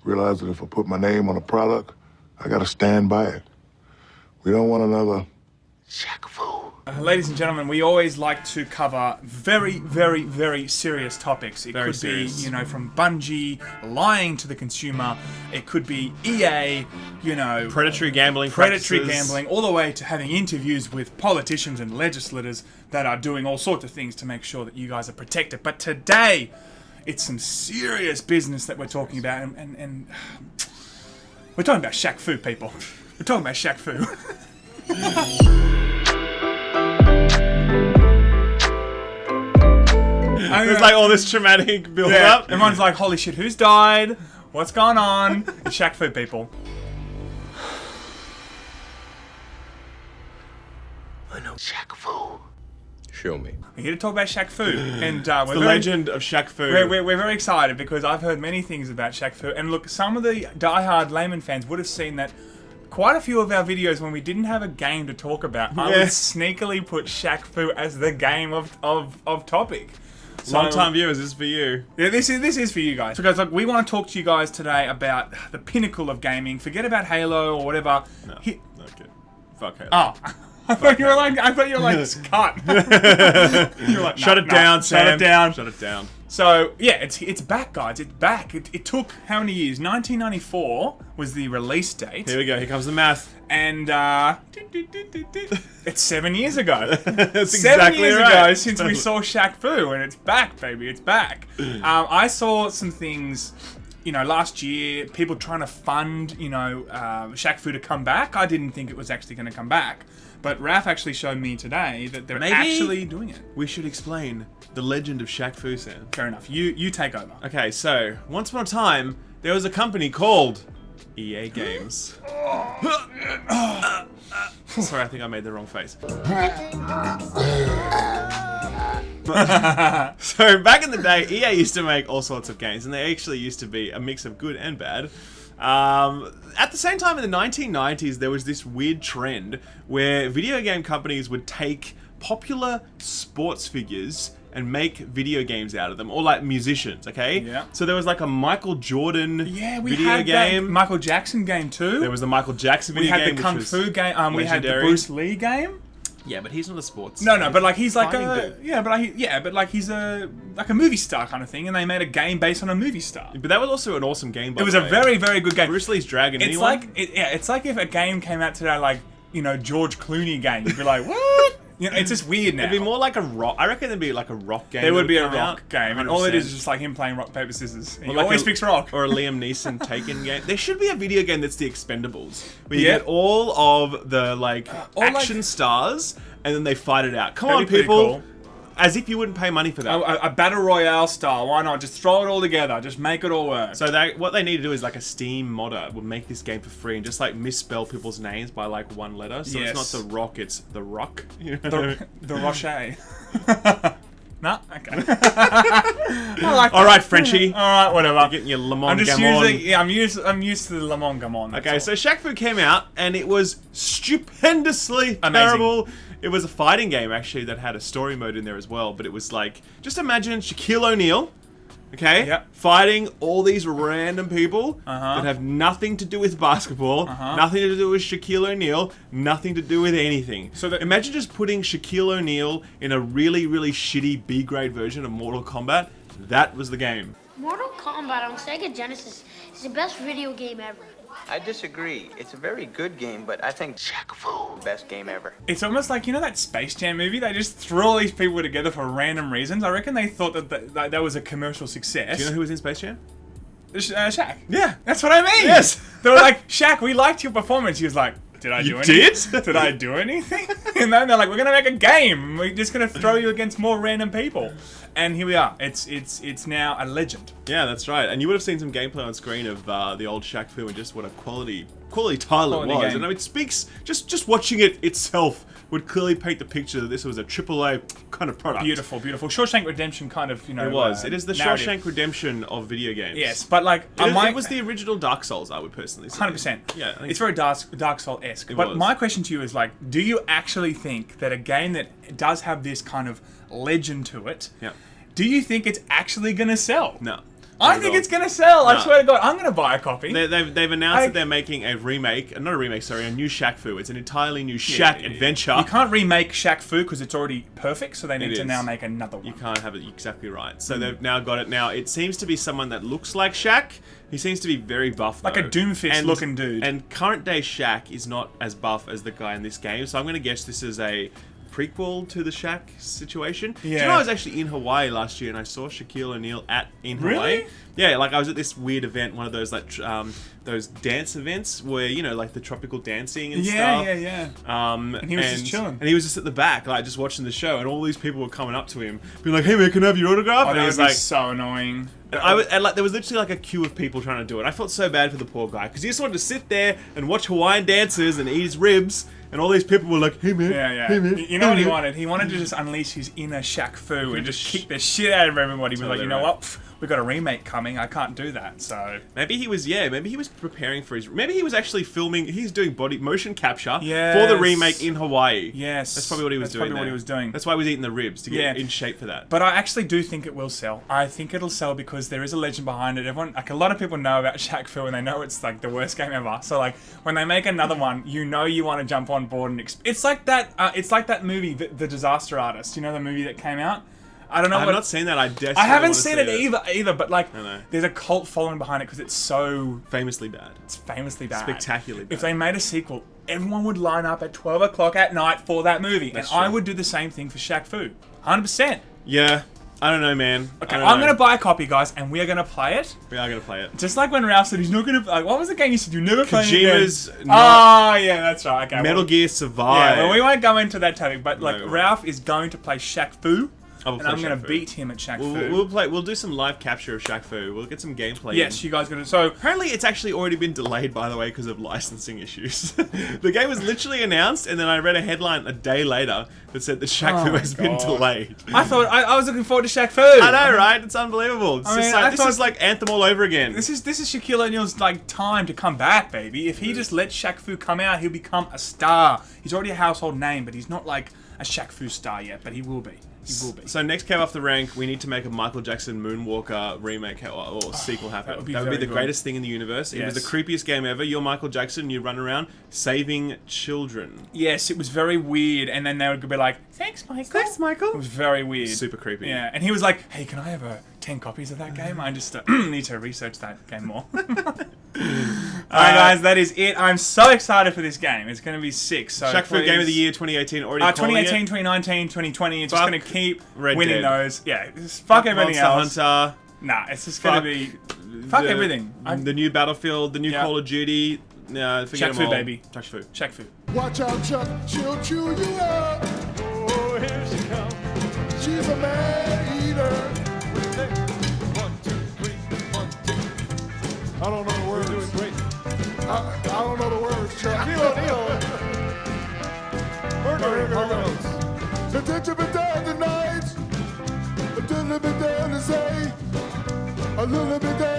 Realize that if I put my name on a product, I gotta stand by it. We don't want another Shaq Fu. Ladies and gentlemen, we always like to cover very, very, very serious topics. It could be, you know, from Bungie lying to the consumer. It could be EA, you know, predatory gambling, all the way to having interviews with politicians and legislators that are doing all sorts of things to make sure that you guys are protected. But today, it's some serious business that we're talking about, and we're talking about Shaq Fu, people. We're talking about Shaq Fu. There's like all this traumatic build up. Everyone's like, holy shit, who's died? What's going on? It's Shaq Fu, people. I know Shaq Fu. Show me. We're here to talk about Shaq Fu. And we're the legend of Shaq Fu. We're very excited because I've heard many things about Shaq Fu. And look, some of the diehard Laymen fans would have seen that quite a few of our videos, when we didn't have a game to talk about, I would sneakily put Shaq Fu as the game of topic. So, long-time viewers, this is for you. Yeah, this is for you guys. So guys, look, we want to talk to you guys today about the pinnacle of gaming. Forget about Halo or whatever. No, okay. Fuck Halo. Oh. I thought you were like, cut. You were like, shut it down, Sam. Shut it down. Shut it down. So, yeah, it's back, guys. It's back. It took how many years? 1994 was the release date. Here we go. Here comes the math. And it's 7 years ago. That's 7 exactly years right. ago since we saw Shaq Fu, and it's back, baby. It's back. I saw some things, you know, last year, people trying to fund, you know, Shaq Fu to come back. I didn't think it was actually going to come back. But Ralph actually showed me today that they're actually doing it. We should explain the legend of Shaq Fu, Sam. Fair enough. You take over. Okay, so once upon a time, there was a company called EA Games. Sorry, I think I made the wrong face. So back in the day, EA used to make all sorts of games, and they actually used to be a mix of good and bad. At the same time, in the 1990s, there was this weird trend where video game companies would take popular sports figures and make video games out of them, or like musicians, okay? Yeah. So there was like a Michael Jordan video game. That Michael Jackson game too. There was the Michael Jackson video game. We had the Kung Fu game. We had the Bruce Lee game. Yeah, but he's not a sports. No, but like he's like he's a movie star kind of thing, and they made a game based on a movie star. But that was also an awesome game. By it was the a way. very, very good game. Bruce Lee's Dragon. It's like it's like if a game came out today, like, you know, George Clooney game. You'd be like, what? You know, it's just weird now. It'd be more like a rock. I reckon it'd be like a rock game. There would be a rock rock game, and all it is just like him playing rock paper scissors. He like always picks rock. Or a Liam Neeson Taken game. There should be a video game that's the Expendables, where you get all of the action stars, and then they fight it out. Come on, people! Cool. As if you wouldn't pay money for that. A battle royale style. Why not? Just throw it all together. Just make it all work. So what they need to do is like a Steam modder would make this game for free and just like misspell people's names by like one letter. So it's not the Rock, it's the Rock. You know the Rocher. No? Okay. I like all right, Frenchie. All right, whatever. You're getting your Le Mans Gamon. I'm used to the Le Mans Gamon. Okay, so Shaq Fu came out and it was stupendously amazing. Terrible. It was a fighting game, actually, that had a story mode in there as well. But it was like, just imagine Shaquille O'Neal, okay, fighting all these random people that have nothing to do with basketball, nothing to do with Shaquille O'Neal, nothing to do with anything. So imagine just putting Shaquille O'Neal in a really, really shitty B-grade version of Mortal Kombat. That was the game. Mortal Kombat on Sega Genesis is the best video game ever. I disagree. It's a very good game, but I think Shaq Fu, best game ever. It's almost like, you know that Space Jam movie? They just threw all these people together for random reasons. I reckon they thought that was a commercial success. Do you know who was in Space Jam? Shaq. Yeah. That's what I mean. Yes. They were like, Shaq, we liked your performance. He was like, did I do anything? Did I do anything? And then they're like, we're going to make a game. We're just going to throw you against more random people. And here we are. It's now a legend. Yeah, that's right. And you would have seen some gameplay on screen of the old Shaq Fu and just what a quality title it was. Game. And I mean, it speaks, just watching it itself would clearly paint the picture that this was a AAA kind of product. Beautiful, beautiful. Shawshank Redemption kind of, you know. It was. It is the narrative. Shawshank Redemption of video games. Yes, but like... It was the original Dark Souls, I would personally say. 100%. Yeah. I think it's very Dark Soul-esque. But my question to you is like, do you actually think that a game that does have this kind of legend to it, do you think it's actually going to sell? No. I think it's gonna sell. I swear to God, I'm gonna buy a copy. They've announced that they're making a remake, not a remake, sorry, a new Shaq Fu. It's an entirely new Shaq adventure. You can't remake Shaq Fu because it's already perfect, so they need to now make another one. You can't have it exactly right. So they've now got it. Now it seems to be someone that looks like Shaq. He seems to be very buff, though. Like a Doomfist looking dude. And current day Shaq is not as buff as the guy in this game, so I'm going to guess this is a prequel to the Shaq situation. Yeah. Do you know I was actually in Hawaii last year and I saw Shaquille O'Neal in Hawaii? Really? Yeah, like I was at this weird event, one of those like those dance events where, you know, like the tropical dancing and stuff. Yeah. And he was just chilling. And he was just at the back, like just watching the show, and all these people were coming up to him, being like, "Hey man, can I have your autograph?" Oh, and that he was was like, so annoying. And like there was literally like a queue of people trying to do it. I felt so bad for the poor guy because he just wanted to sit there and watch Hawaiian dancers and eat his ribs, and all these people were like, "Hey man, hey man." You know what he wanted? He wanted to just unleash his inner Shaq Fu and just kick the shit out of everybody. He was like, you know what? We got a remake coming. I can't do that. So maybe he was preparing for his. Maybe he was actually filming. He's doing motion capture for the remake in Hawaii. Yes, that's probably what he was doing. What he was doing. That's why he was eating the ribs to get in shape for that. But I actually do think it will sell. I think it'll sell because there is a legend behind it. Everyone, like a lot of people know about Shaq Fu and they know it's like the worst game ever. So like when they make another one, you know you want to jump on board and it's like that. It's like that movie, The Disaster Artist. You know the movie that came out. I don't know. I've not seen that. I haven't seen it either. But like, there's a cult following behind it because it's so famously bad. It's famously bad. Spectacularly bad. If they made a sequel, everyone would line up at 12 o'clock at night for that movie, and I would do the same thing for Shaq Fu, 100%. Yeah. I don't know, man. Okay, I'm going to buy a copy, guys, and we are going to play it. We are going to play it. Just like when Ralph said he's not going to... Like, what was the game you said? You never play Kojima's it not... Oh, yeah, that's right. Okay, Metal Gear Survive. Yeah, well, we won't go into that topic, but like Ralph is going to play Shaq Fu. And I'm going to beat him at Shaq Fu. We'll do some live capture of Shaq Fu. We'll get some gameplay. Yes, you guys are going to... So apparently it's actually already been delayed, by the way, because of licensing issues. The game was literally announced, and then I read a headline a day later that said that Shaq Fu has been delayed. I thought... I was looking forward to Shaq Fu. I know, right? It's unbelievable. It's this is like Anthem all over again. This is Shaquille O'Neal's like time to come back, baby. If he just lets Shaq Fu come out, he'll become a star. He's already a household name, but he's not like a Shaq Fu star yet, but he will be. He will be. So next came off the rank, we need to make a Michael Jackson Moonwalker remake or sequel happen. That would be the greatest thing in the universe. It was the creepiest game ever. You're Michael Jackson, you run around saving children. Yes, it was very weird, and then they would be like, "Thanks, Michael." Thanks, Michael. It was very weird. Super creepy. Yeah, and he was like, "Hey, can I have 10 copies of that game? I just need to research that game more." Alright guys, that is it. I'm so excited for this game. It's going to be sick. So Shaq Fu Game of the Year 2018 already 2018, 2019, 2020. It's just going to keep winning those. Yeah, fuck everything else. Hunter. Nah, it's just going to be... Fuck everything. The new Battlefield, the new Call of Duty. Shaq Fu, baby. Shaq Fu. Shaq Fu. Watch out, Chuck. She'll chew you up. Oh, here she comes. She's a man eater. 1, 2, 3, 1, 2. I don't know the words. We're doing great. I don't know the words, Chuck. Murder Hollows. Attention for down tonight. A little bit down to say. A little bit down.